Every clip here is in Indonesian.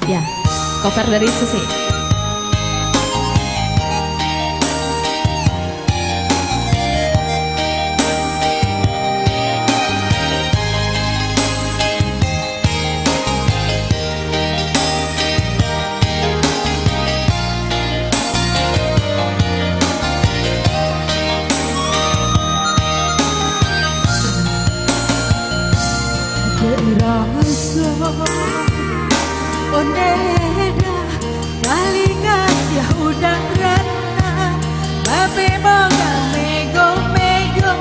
Ya, cover dari Susi. Rasa oneda kali kasih udah rata babe boga mego mego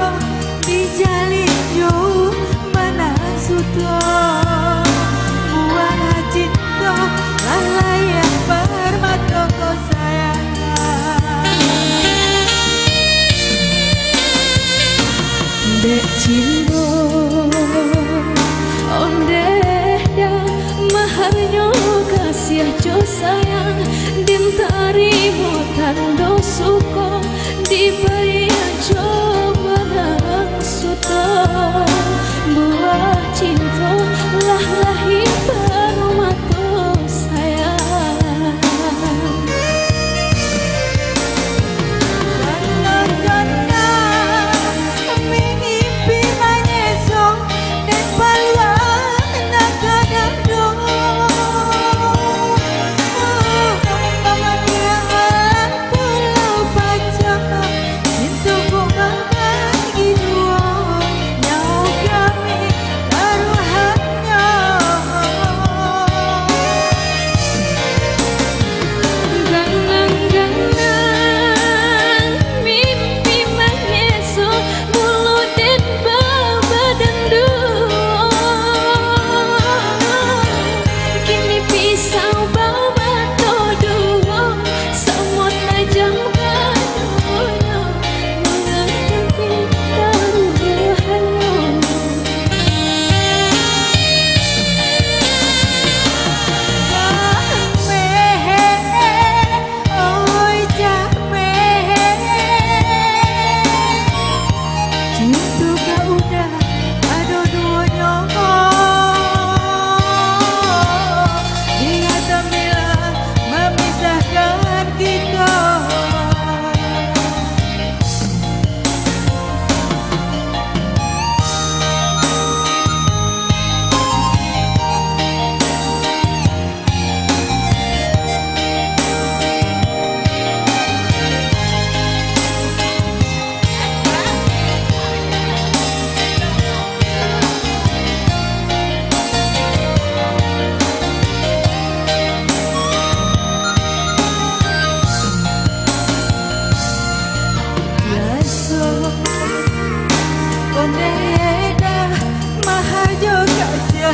dijalin jauh mana sudah buah cinta layak permata sayang dek cinta kasih jo sayang dim tarimo tando suko diberi jo menang suto buah cinta lah lahir permata sayang jangan-jangan mimpi menyesong dan paluan naga-naga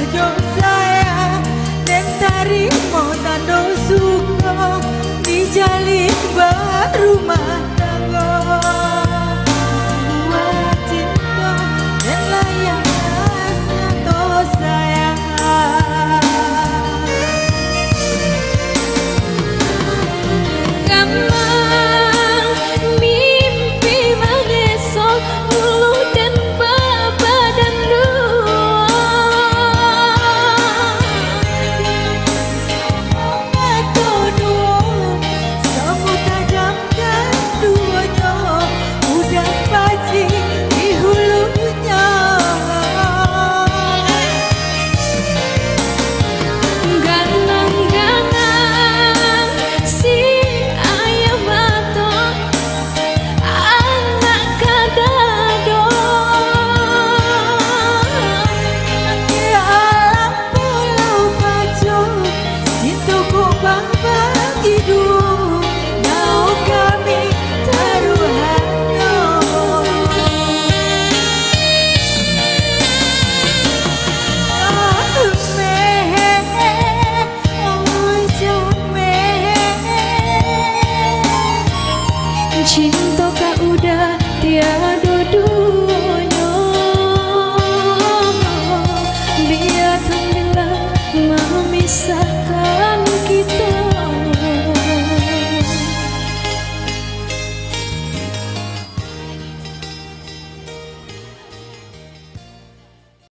jom saya dan tarimo tando suko dijalin baru